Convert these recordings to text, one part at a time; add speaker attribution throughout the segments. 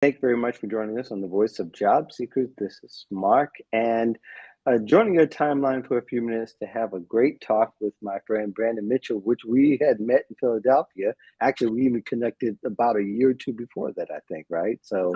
Speaker 1: Thank you very much for joining us on the Voice of Job Seekers. This is Mark, and joining your timeline for a few minutes to have a great talk with my friend Brandon Mitchell, which we had met in Philadelphia. Actually, we even connected about a year or two before that, I think, right? So,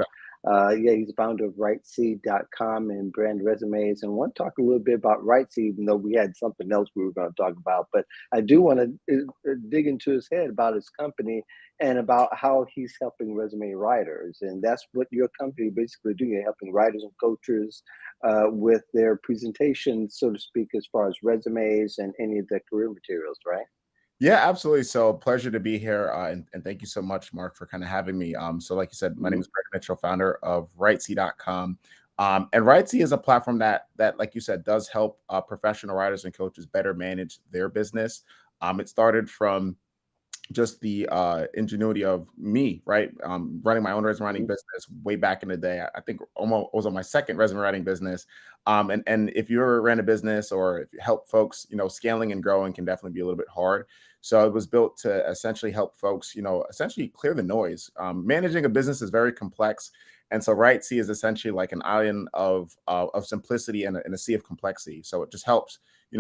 Speaker 1: yeah, he's the founder of WriteSea.com and Brand Resumes. And I want to talk a little bit about WriteSea, even though we had something else we were going to talk about. But I do want to dig into his head about his company and about how he's helping resume writers. And that's what your company basically do. You're helping writers and coaches with their presentations, so to speak, as far as resumes and any of the career materials, right?
Speaker 2: Yeah, absolutely. So pleasure to be here. And thank you so much, Mark, for kind of having me. So like you said, my name
Speaker 1: Mhm.
Speaker 2: is Brandon Mitchell, founder of WriteSea.com. And WriteSea is a platform that, like you said, does help professional writers and coaches better manage their business. It started from just the ingenuity of me, right? Running my own resume writing
Speaker 1: Mhm.
Speaker 2: business way back in the day. I think almost was on my second resume writing business. And if you ever ran a business or if you help folks, scaling and growing can definitely be a little bit hard. So it was built to essentially help folks, essentially clear the noise. Managing a business is very complex. And so RightSea is essentially like an island of simplicity and a sea of complexity. So it just helps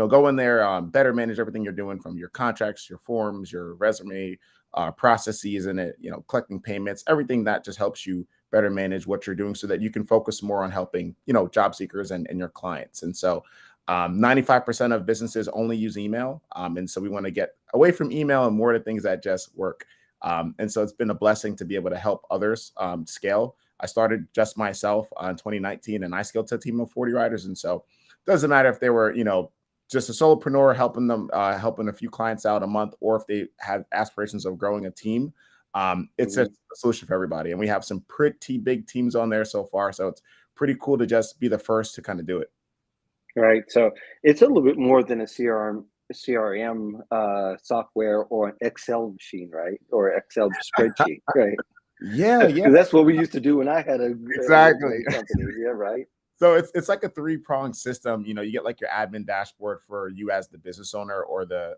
Speaker 2: go in there, better manage everything you're doing from your contracts, your forms, your resume, processes, and collecting payments, everything that just helps you better manage what you're doing so that you can focus more on helping, job seekers and your clients. And so 95% of businesses only use email. And so we want to get away from email and more to things that just work. And so it's been a blessing to be able to help others scale. I started just myself in 2019 and I scaled to a team of 40 writers. And so it doesn't matter if they were, just a solopreneur helping them, helping a few clients out a month, or if they have aspirations of growing a team. It's a
Speaker 1: Mhm.
Speaker 2: solution for everybody. And we have some pretty big teams on there so far. So it's pretty cool to just be the first to kind of do it.
Speaker 1: Right. So it's a little bit more than a CRM software or an Excel machine, right? Or Excel spreadsheet, right?
Speaker 2: Yeah, yeah,
Speaker 1: Because that's what we used to do when I had a
Speaker 2: exactly.
Speaker 1: resume company. Yeah, right.
Speaker 2: So it's like a three-pronged system. You get like your admin dashboard for you as the business owner or the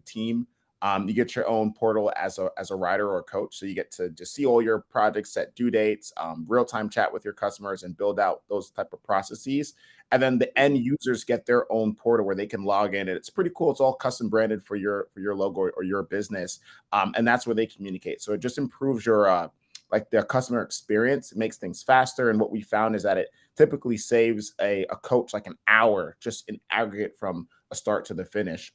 Speaker 2: team. You get your own portal as a writer or coach. So you get to just see all your projects, set due dates, real-time chat with your customers and build out those type of processes. And then the end
Speaker 1: Mhm.
Speaker 2: users get their own portal where they can log in. And it's pretty cool. It's all custom branded for your logo or your business. And that's where they communicate. So it just improves your like the customer experience. It makes things faster. And what we found is that it typically saves a coach like an hour just in aggregate from a start to the finish.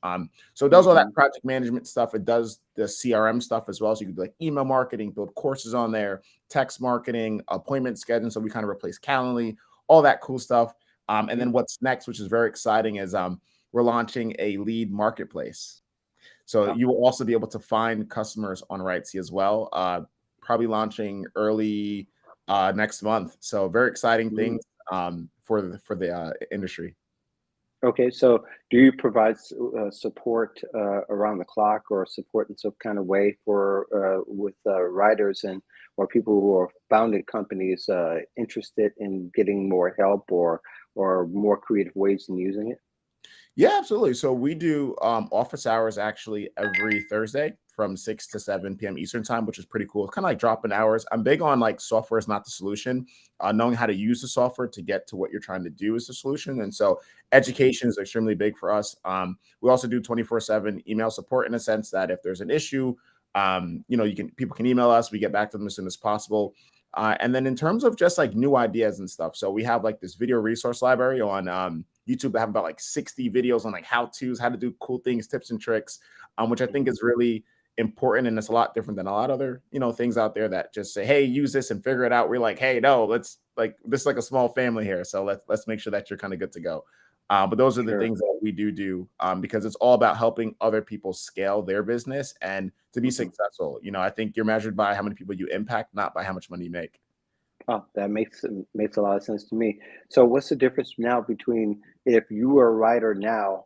Speaker 2: So it does all that
Speaker 1: Mhm.
Speaker 2: project management stuff. It does the CRM stuff as well. So you can do like email marketing, build courses on there, text marketing, appointment scheduling. So we kind of replace Calendly, all that cool stuff. And
Speaker 1: Mhm.
Speaker 2: then what's next, which is very exciting, is we're launching a lead marketplace. So
Speaker 1: Oh.
Speaker 2: you will also be able to find customers on RightSea as well. Probably launching early next month. So very exciting
Speaker 1: Mhm.
Speaker 2: things for the industry.
Speaker 1: Okay, so do you provide support around the clock or support in some kind of way for with writers and or people who are founded companies interested in getting more help or more creative ways in using it?
Speaker 2: Yeah, absolutely. So we do office hours actually every Thursday from 6 to 7 p.m. Eastern time, which is pretty cool. It's kind of like dropping hours. I'm big on like software is not the solution. Knowing how to use the software to get to what you're trying to do is the solution. And so
Speaker 1: Mhm.
Speaker 2: education is extremely big for us. We also do 24/7 email support in a sense that if there's an issue, people can email us. We get back to them as soon as possible. And then in terms of just like new ideas and stuff, so we have like this video resource library on YouTube that have about like 60 videos on like how-tos, how to do cool things, tips and tricks, which I think
Speaker 1: Mhm.
Speaker 2: is really important. And it's a lot different than a lot of other, things out there that just say, hey, use this and figure it out. We're like, hey, no, let's like this is like a small family here. So let's make sure that you're kind of good to go. But those are the
Speaker 1: Sure.
Speaker 2: things that we do because it's all about helping other people scale their business and to be
Speaker 1: Mhm.
Speaker 2: successful. I think you're measured by how many people you impact, not by how much money you make.
Speaker 1: Oh, that makes a lot of sense to me. So, what's the difference now between if you were a writer now,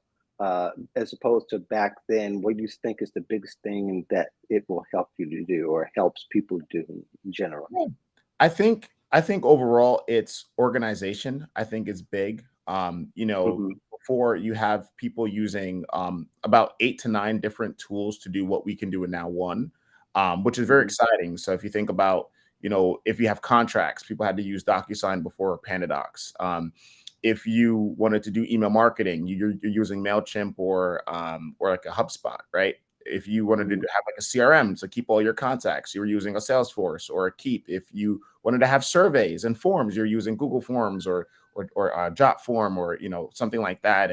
Speaker 1: as opposed to back then? What do you think is the biggest thing that it will help you to do, or helps people do in general?
Speaker 2: Yeah. I think overall it's organization. I think is big.
Speaker 1: Hmm.
Speaker 2: Before you have people using about 8 to 9 different tools to do what we can do in now one, which is very
Speaker 1: Hmm.
Speaker 2: exciting. So if you think about, if you have contracts, people had to use DocuSign before PandaDocs. If you wanted to do email marketing, you're using MailChimp or like a HubSpot, right? If you wanted to have like a CRM to keep all your contacts, you were using a Salesforce or a Keep. If you wanted to have surveys and forms, you're using Google Forms or Jotform or something like that.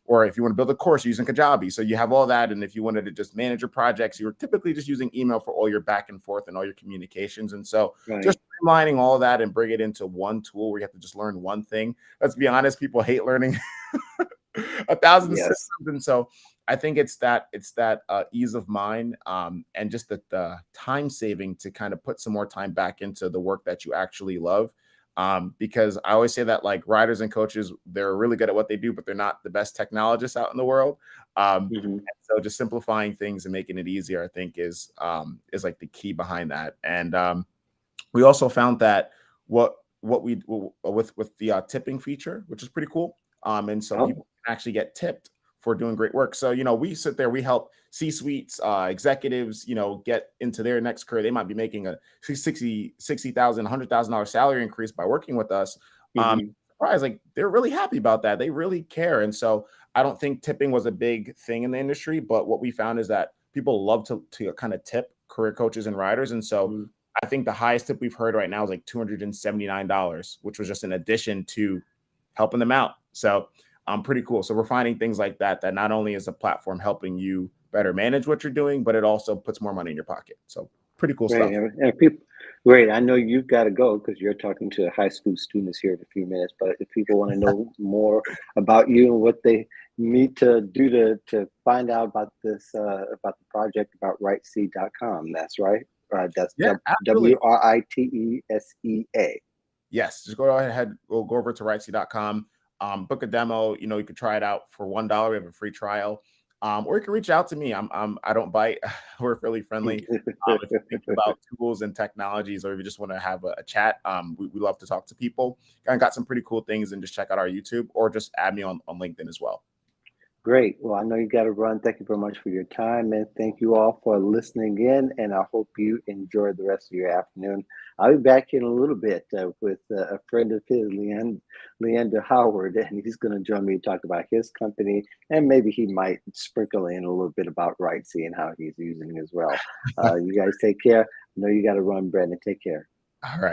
Speaker 2: Or if you want to build a course, you're using Kajabi. So you have all that. And if you wanted to just manage your projects, you were typically just using email for all your back and forth and all your communications. And so just streamlining all that and bring it into one tool where you have to just learn one thing. Let's be honest, people hate learning 1,000 systems. And so I think it's that ease of mind and just the time saving to kind of put some more time back into the work that you actually love. Because I always say that like writers and coaches, they're really good at what they do, but they're not the best technologists out in the world. And so just simplifying things and making it easier, I think is like the key behind that. And we also found that what we with the tipping feature, which is pretty cool. And so people can actually get tipped for doing great work. So, we sit there, we help C-suites, executives, get into their next career. They might be making a $60,000, $100,000 salary increase by working with us. Surprised, like they're really happy about that. They really care. And so I don't think tipping was a big thing in the industry, but what we found is that people love to kind of tip career coaches and writers. And so I think the highest tip we've heard right now is like $279, which was just an addition to helping them out. So pretty cool. So we're finding things like that not only is a platform helping you better manage what you're doing, but it also puts more money in your pocket. So pretty cool stuff.
Speaker 1: And people, great. I know you've got to go because you're talking to high school students here in a few minutes. But if people want to know more about you and what they need to do to find out about this, about the project, about WriteSea.com, that's right. That's WriteSea.
Speaker 2: Yes, just go ahead. We'll go over to WriteSea.com. Book a demo. You can try it out for $1. We have a free trial. Or you can reach out to me. I don't bite. We're fairly friendly. If you think about tools and technologies, or if you just want to have a chat, we love to talk to people. And got some pretty cool things, and just check out our YouTube or just add me on LinkedIn as well.
Speaker 1: Great. Well, I know you got to run. Thank you very much for your time, and thank you all for listening in. And I hope you enjoy the rest of your afternoon. I'll be back in a little bit with a friend of his, Leander Howard, and he's going to join me to talk about his company, and maybe he might sprinkle in a little bit about RightSea and how he's using it as well. You guys take care. I know you got to run, Brandon. Take care.
Speaker 2: All right.